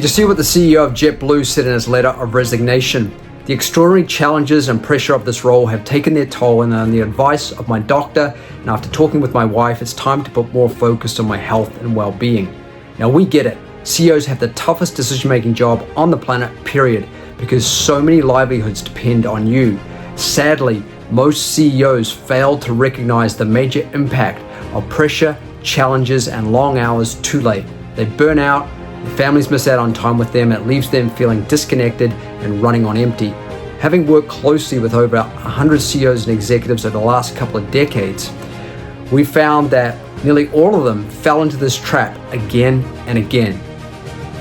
Did you see what the CEO of JetBlue said in his letter of resignation? The extraordinary challenges and pressure of this role have taken their toll, and on the advice of my doctor and after talking with my wife, it's time to put more focus on my health and well-being. Now we get it. CEOs have the toughest decision-making job on the planet, period, because so many livelihoods depend on you. Sadly, most CEOs fail to recognize the major impact of pressure, challenges, and long hours too late. They burn out. Their families miss out on time with them. It leaves them feeling disconnected and running on empty. Having worked closely with over 100 CEOs and executives over the last couple of decades, we found that nearly all of them fell into this trap again and again.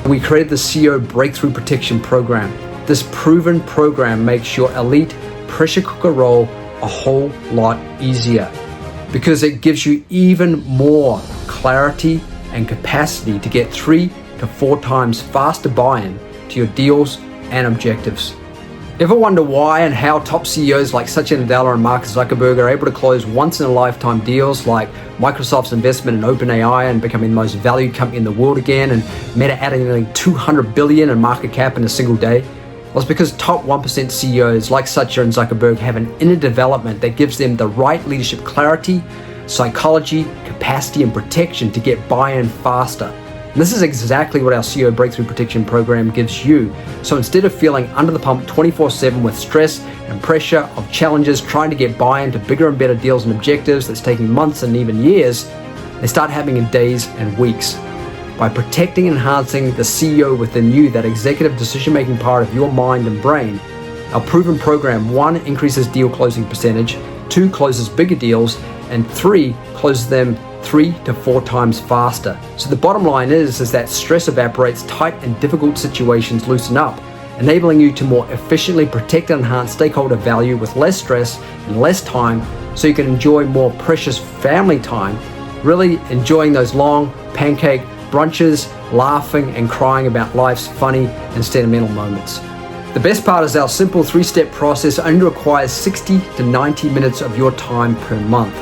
We created the CEO Breakthrough Protection Program. This proven program makes your elite pressure cooker role a whole lot easier because it gives you even more clarity and capacity to get 3 to 4 times faster buy-in to your deals and objectives. Ever wonder why and how top CEOs like Satya Nadella and Mark Zuckerberg are able to close once-in-a-lifetime deals like Microsoft's investment in OpenAI and becoming the most valued company in the world again, and Meta adding nearly $200 billion in market cap in a single day? Well, it's because top 1% CEOs like Satya and Zuckerberg have an inner development that gives them the right leadership clarity, psychology, capacity, and protection to get buy-in faster. And this is exactly what our CEO Breakthrough Protection Program gives you. So instead of feeling under the pump 24/7 with stress and pressure of challenges trying to get buy-in to bigger and better deals and objectives that's taking months and even years, they start happening in days and weeks. By protecting and enhancing the CEO within you, that executive decision-making part of your mind and brain, our proven program, 1, increases deal closing percentage, 2, closes bigger deals, and 3, closes them 3 to 4 times faster. So the bottom line is that stress evaporates, tight and difficult situations loosen up, enabling you to more efficiently protect and enhance stakeholder value with less stress and less time, so you can enjoy more precious family time, really enjoying those long pancake brunches, laughing and crying about life's funny and sentimental moments. The best part is our simple 3-step process only requires 60 to 90 minutes of your time per month.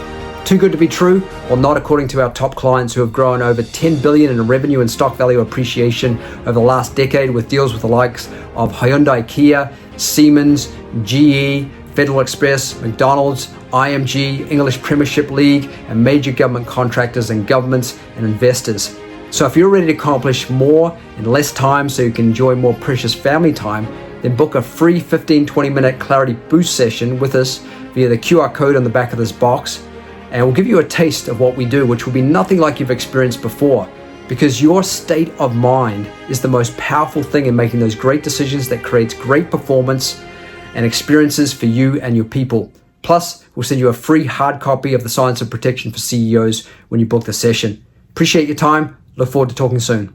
Too good to be true? Well, not according to our top clients who have grown over $10 billion in revenue and stock value appreciation over the last decade with deals with the likes of Hyundai, Kia, Siemens, GE, Federal Express, McDonald's, IMG, English Premiership League, and major government contractors and governments and investors. So if you're ready to accomplish more in less time so you can enjoy more precious family time, then book a free 15-20 minute Clarity Boost session with us via the QR code on the back of this box. And we'll give you a taste of what we do, which will be nothing like you've experienced before, because your state of mind is the most powerful thing in making those great decisions that creates great performance and experiences for you and your people. Plus, we'll send you a free hard copy of the Science of Protection for CEOs when you book the session. Appreciate your time. Look forward to talking soon.